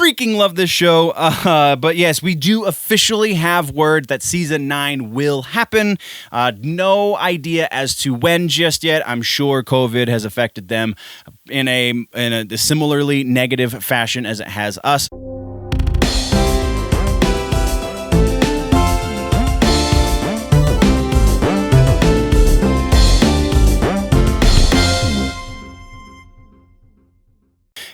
freaking love this show. But yes, we do officially have word that season 9 will happen. No idea as to when just yet. I'm sure COVID has affected them in a similarly negative fashion as it has us.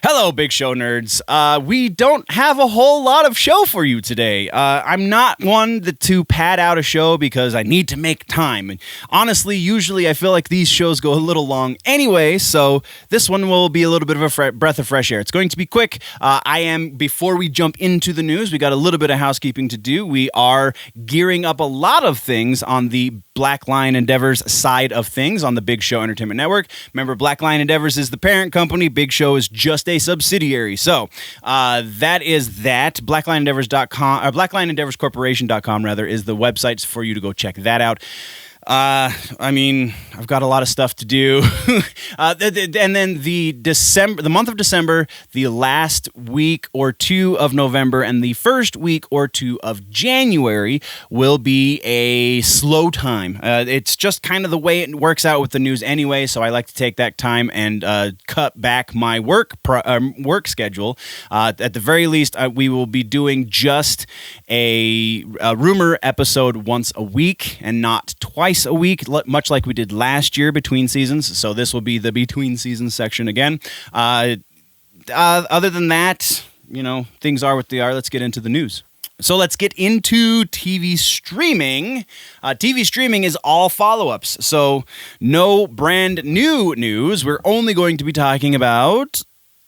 Hello, Big Show nerds. We don't have a whole lot of show for you today. I'm not one to pad out a show because I need to make time. And honestly, usually I feel like these shows go a little long anyway, so this one will be a little bit of a breath of fresh air. It's going to be quick. Before we jump into the news, we got a little bit of housekeeping to do. We are gearing up a lot of things on the Black Lion Endeavors side of things on the Big Show Entertainment Network. Remember, Black Lion Endeavors is the parent company. Big Show is just a subsidiary. So that is that. BlackLionEndeavors.com, or BlackLionEndeavorsCorporation.com rather, is the website for you to go check that out. I've got a lot of stuff to do. And then the month of December, the last week or two of November, and the first week or two of January will be a slow time. It's just kind of the way it works out with the news anyway, so I like to take that time and cut back my work schedule. At the very least, we will be doing just a rumor episode once a week and not twice a week, much like we did last year between seasons. So this will be the between seasons section again. Other than that, things are what they are. Let's get into the news. So let's get into TV streaming. TV streaming is all follow-ups. So no brand new news. We're only going to be talking about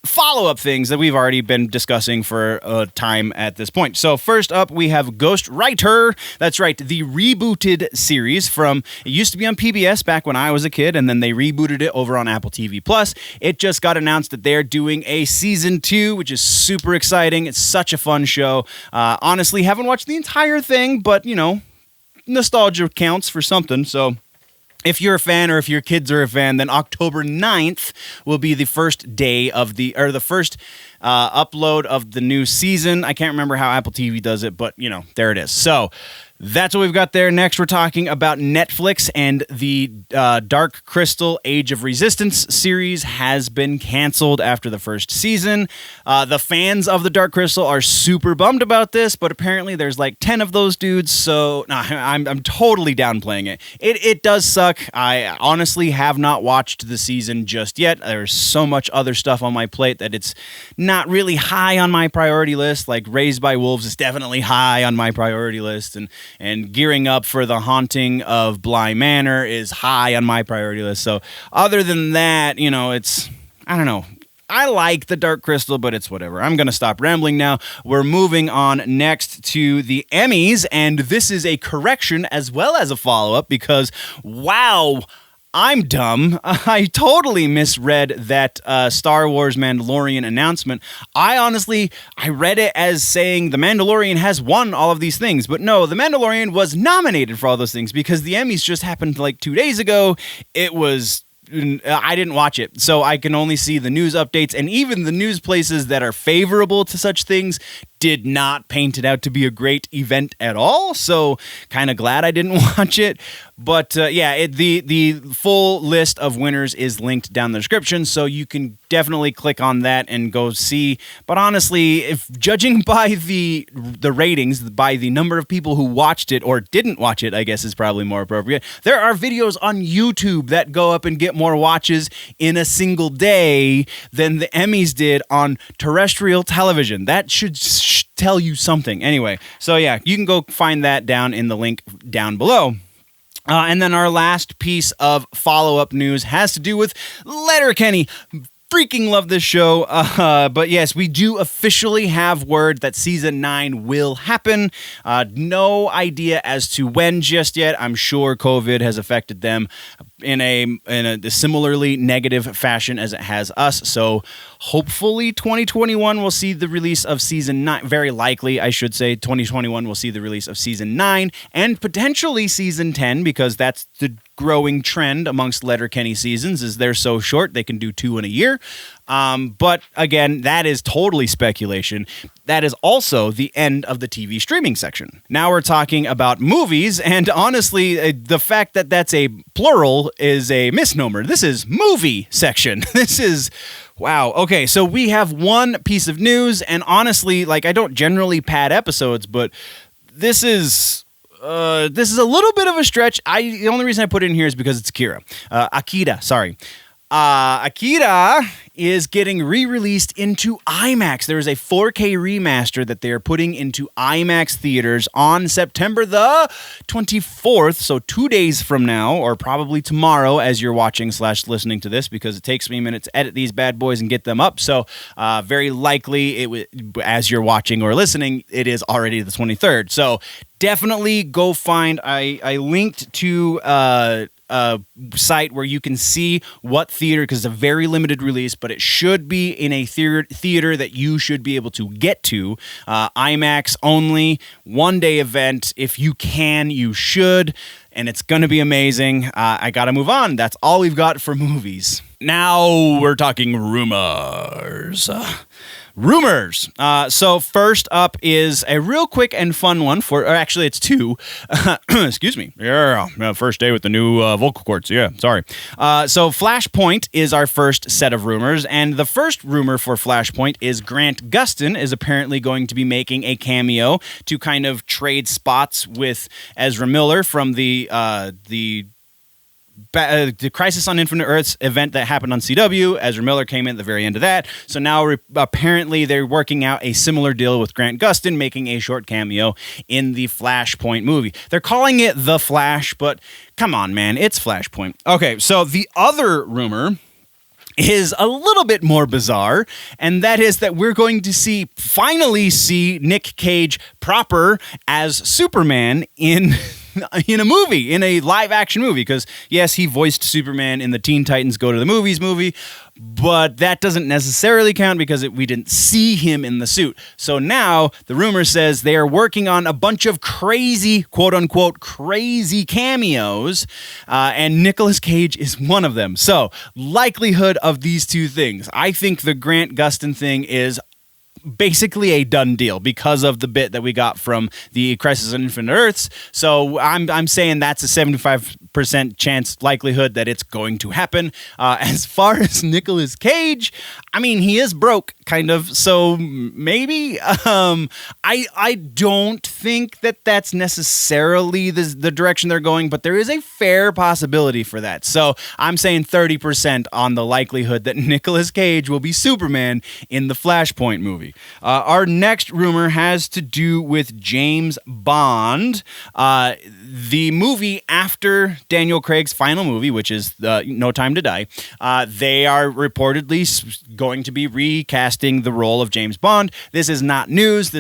follow-up things that we've already been discussing for a time at this point. So first up, we have Ghost Writer. That's right, the rebooted series it used to be on PBS back when I was a kid, and then they rebooted it over on Apple TV+. It just got announced that they're doing a season 2, which is super exciting. It's such a fun show. Honestly, haven't watched the entire thing, but, nostalgia counts for something, so if you're a fan or if your kids are a fan, then October 9th will be the first day of the first upload of the new season. I can't remember how Apple TV does it, but, there it is. So that's what we've got there. Next, we're talking about Netflix, and the Dark Crystal Age of Resistance series has been canceled after the first season. The fans of the Dark Crystal are super bummed about this, but apparently there's like 10 of those dudes, so I'm totally downplaying it. It does suck. I honestly have not watched the season just yet. There's so much other stuff on my plate that it's not really high on my priority list. Like Raised by Wolves is definitely high on my priority list, and gearing up for The Haunting of Bly Manor is high on my priority list. So other than that, I don't know. I like the Dark Crystal, but it's whatever. I'm going to stop rambling now. We're moving on next to the Emmys, and this is a correction as well as a follow-up because, wow, I'm dumb. I totally misread that Star Wars Mandalorian announcement. I read it as saying The Mandalorian has won all of these things. But no, The Mandalorian was nominated for all those things because the Emmys just happened like 2 days ago. I didn't watch it, so I can only see the news updates, and even the news places that are favorable to such things did not paint it out to be a great event at all, so kind of glad I didn't watch it. But the full list of winners is linked down in the description, so you can definitely click on that and go see. But honestly, if judging by the ratings, by the number of people who watched it or didn't watch it, I guess is probably more appropriate, there are videos on YouTube that go up and get more watches in a single day than the Emmys did on terrestrial television. That should tell you something. Anyway, so yeah, you can go find that down in the link down below. And then our last piece of follow-up news has to do with Letterkenny. Freaking love this show, but yes, we do officially have word that season 9 will happen. No idea as to when just yet. I'm sure COVID has affected them in a similarly negative fashion as it has us. So hopefully 2021 will see the release of season 9. Very likely, I should say, 2021 will see the release of season 9 and potentially season 10, because that's the growing trend amongst Letterkenny seasons is they're so short they can do 2 in a year. But again, that is totally speculation. That is also the end of the TV streaming section. Now we're talking about movies, and honestly, the fact that that's a plural is a misnomer. This is movie section. This is... Wow. Okay, so we have one piece of news, and honestly, like, I don't generally pad episodes, but this is a little bit of a stretch. The only reason I put it in here is because it's Akira. Akira is getting re-released into IMAX. There is a 4K remaster that they are putting into IMAX theaters on September the 24th, so 2 days from now, or probably tomorrow as you're watching / listening to this, because it takes me a minute to edit these bad boys and get them up, so very likely, as you're watching or listening, it is already the 23rd. So definitely go find, I linked to... a site where you can see what theater, because it's a very limited release, but it should be in a theater that you should be able to get to. IMAX only, 1-day event. If you can, you should, and it's going to be amazing. I got to move on. That's all we've got for movies. Now we're talking rumors. Rumors. So first up is a real quick and fun one or actually it's two. Excuse me. Yeah, first day with the new vocal cords. Yeah, sorry. So Flashpoint is our first set of rumors, and the first rumor for Flashpoint is Grant Gustin is apparently going to be making a cameo to kind of trade spots with Ezra Miller from the Crisis on Infinite Earths event that happened on CW. Ezra Miller came in at the very end of that. So now apparently they're working out a similar deal with Grant Gustin making a short cameo in the Flashpoint movie. They're calling it The Flash, but come on, man, it's Flashpoint. Okay, so the other rumor is a little bit more bizarre, and that is that we're going to finally see Nick Cage proper as Superman in a movie, in a live-action movie, because, yes, he voiced Superman in the Teen Titans Go to the Movies movie, but that doesn't necessarily count because we didn't see him in the suit. So now, the rumor says they are working on a bunch of crazy, quote-unquote, crazy cameos, and Nicolas Cage is one of them. So, likelihood of these two things. I think the Grant Gustin thing is basically a done deal because of the bit that we got from the Crisis on Infinite Earths. So I'm saying that's a 75% chance likelihood that it's going to happen. As far as Nicolas Cage, I mean, he is broke, kind of. So maybe I don't think that that's necessarily the direction they're going, but there is a fair possibility for that. So I'm saying 30% on the likelihood that Nicolas Cage will be Superman in the Flashpoint movie. Our next rumor has to do with James Bond. The movie after Daniel Craig's final movie, which is No Time to Die, they are reportedly going to be recasting the role of James Bond. This is not news.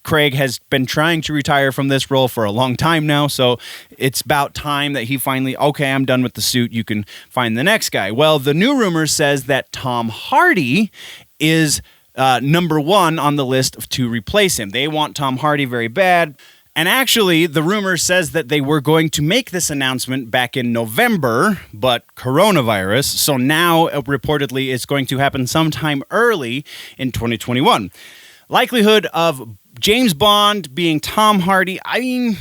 Craig has been trying to retire from this role for a long time now, so it's about time that he finally, okay, I'm done with the suit, you can find the next guy. Well, the new rumor says that Tom Hardy is number one on the list to replace him. They want Tom Hardy very bad. And actually, the rumor says that they were going to make this announcement back in November, but coronavirus. So now, reportedly, it's going to happen sometime early in 2021. Likelihood of James Bond being Tom Hardy, I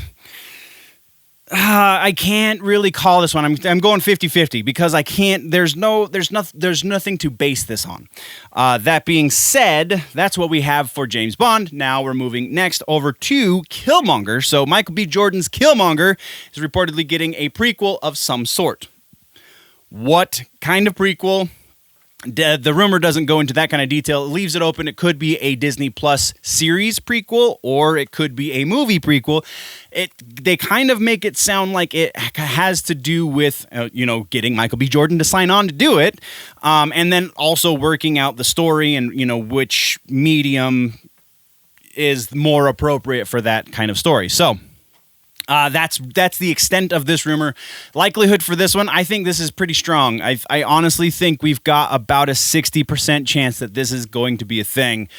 can't really call this one. I'm going 50-50 because I can't. There's nothing to base this on. That being said, that's what we have for James Bond. Now we're moving next over to Killmonger. So Michael B. Jordan's Killmonger is reportedly getting a prequel of some sort. What kind of prequel? The rumor doesn't go into that kind of detail. It leaves it open. It could be a Disney Plus series prequel, or it could be a movie prequel. They kind of make it sound like it has to do with, getting Michael B. Jordan to sign on to do it, and then also working out the story and, which medium is more appropriate for that kind of story. So that's the extent of this rumor. Likelihood for this one, I think this is pretty strong. I honestly think we've got about a 60% chance that this is going to be a thing.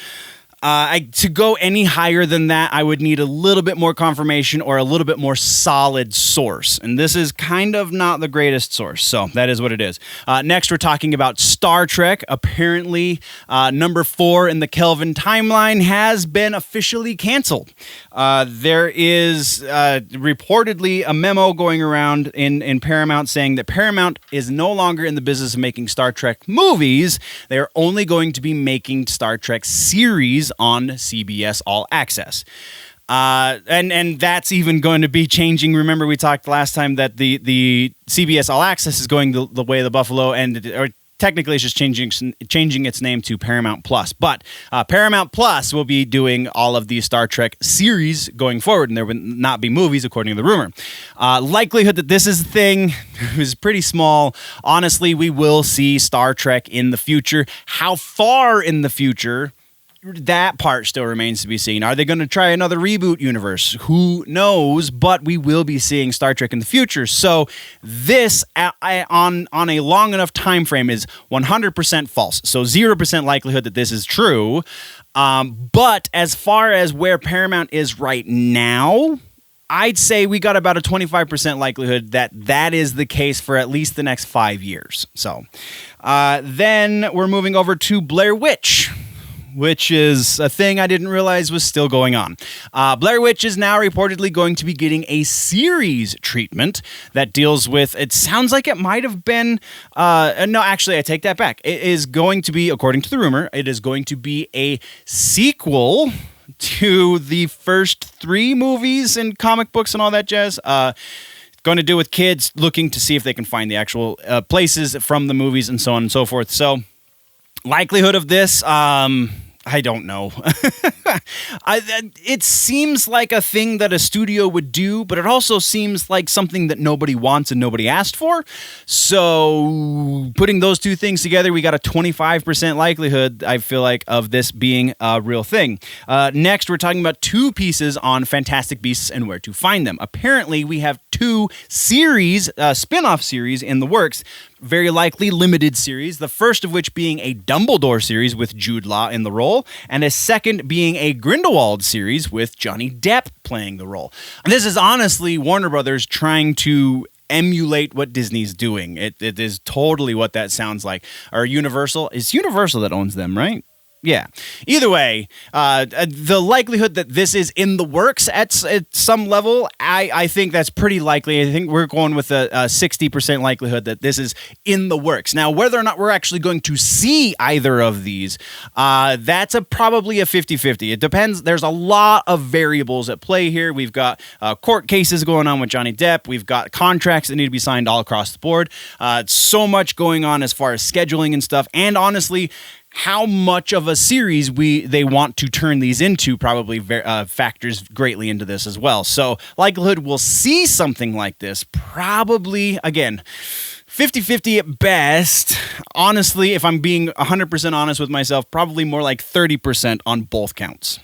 To go any higher than that, I would need a little bit more confirmation or a little bit more solid source. And this is kind of not the greatest source. So that is what it is. Next, we're talking about Star Trek. Apparently, number 4 in the Kelvin timeline has been officially canceled. There is reportedly a memo going around in Paramount saying that Paramount is no longer in the business of making Star Trek movies. They are only going to be making Star Trek series on CBS All Access. And that's even going to be changing. Remember, we talked last time that the CBS All Access is going the way of the buffalo, or technically it's just changing its name to Paramount Plus. But Paramount Plus will be doing all of these Star Trek series going forward, and there will not be movies, according to the rumor. Likelihood that this is a thing is pretty small. Honestly, we will see Star Trek in the future. How far in the future? That part still remains to be seen. Are they going to try another reboot universe? Who knows? But we will be seeing Star Trek in the future. So this, on a long enough time frame, is 100% false. So 0% likelihood that this is true. But as far as where Paramount is right now, I'd say we got about a 25% likelihood that is the case for at least the next 5 years. So then we're moving over to Blair Witch, which is a thing I didn't realize was still going on. Blair Witch is now reportedly going to be getting a series treatment that deals with, it sounds like it might have been, no, actually, I take that back. It is going to be, according to the rumor, it is going to be a sequel to the first 3 movies and comic books and all that jazz. Going to do with kids looking to see if they can find the actual places from the movies and so on and so forth. So, likelihood of this, I don't know. It seems like a thing that a studio would do, but it also seems like something that nobody wants and nobody asked for. So putting those two things together, we got a 25% likelihood, I feel like, of this being a real thing. Next, we're talking about 2 pieces on Fantastic Beasts and where to find them. Apparently, we have 2 series, spin-off series in the works. Very likely limited series, the first of which being a Dumbledore series with Jude Law in the role, and a second being a Grindelwald series with Johnny Depp playing the role. And this is honestly Warner Brothers trying to emulate what Disney's doing. It is totally what that sounds like. Or Universal. It's Universal that owns them, right? Yeah. Either way, the likelihood that this is in the works at some level, I think that's pretty likely. I think we're going with a 60% likelihood that this is in the works. Now, whether or not we're actually going to see either of these, that's probably a 50-50. It depends. There's a lot of variables at play here. We've got court cases going on with Johnny Depp. We've got contracts that need to be signed all across the board. So much going on as far as scheduling and stuff. And honestly, how much of a series they want to turn these into probably factors greatly into this as well. So likelihood we'll see something like this, probably, again, 50-50 at best. Honestly, if I'm being 100% honest with myself, probably more like 30% on both counts.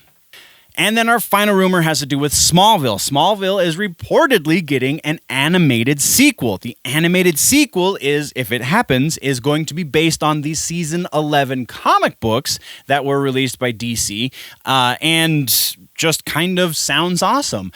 And then our final rumor has to do with Smallville. Smallville is reportedly getting an animated sequel. The animated sequel is, if it happens, is going to be based on the season 11 comic books that were released by DC, and just kind of sounds awesome.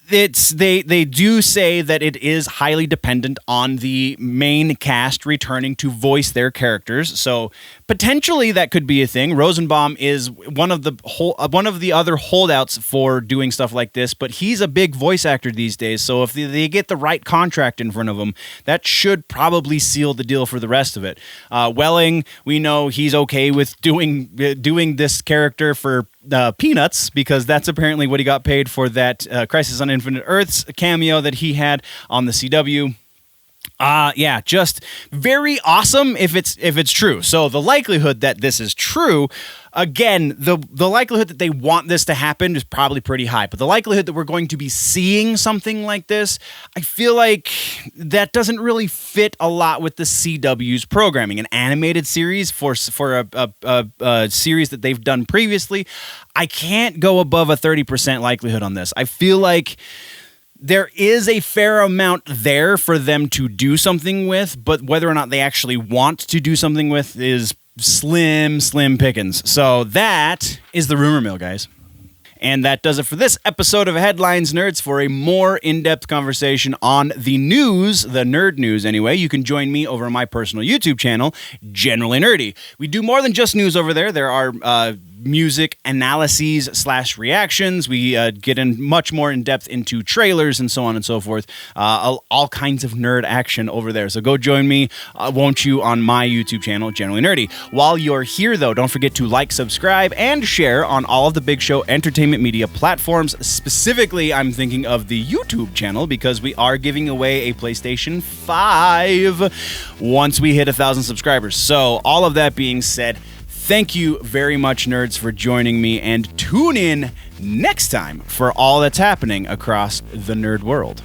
They do say that it is highly dependent on the main cast returning to voice their characters, so potentially that could be a thing. Rosenbaum is one of the other holdouts for doing stuff like this, but he's a big voice actor these days. So if they get the right contract in front of him, that should probably seal the deal for the rest of it. Welling, we know he's okay with doing this character for peanuts, because that's apparently what he got paid for that Crisis on Infinite Earths cameo that he had on the CW. Yeah, just very awesome if it's true. So the likelihood that this is true, again, the likelihood that they want this to happen is probably pretty high. But the likelihood that we're going to be seeing something like this, I feel like that doesn't really fit a lot with the CW's programming. An animated series for a series that they've done previously, I can't go above a 30% likelihood on this. I feel like there is a fair amount there for them to do something with, but whether or not they actually want to do something with is slim pickings. So that is the rumor mill, guys. And that does it for this episode of Headlines Nerds. For a more in-depth conversation on the news, the nerd news anyway, you can join me over on my personal YouTube channel, Generally Nerdy. We do more than just news over there. There are music analyses / reactions. We get in much more in depth into trailers and so on and so forth. All kinds of nerd action over there. So go join me, won't you, on my YouTube channel, Generally Nerdy. While you're here, though, don't forget to like, subscribe, and share on all of the Big Show entertainment media platforms. Specifically, I'm thinking of the YouTube channel because we are giving away a PlayStation 5 once we hit 1,000 subscribers. So all of that being said, thank you very much, nerds, for joining me, and tune in next time for all that's happening across the nerd world.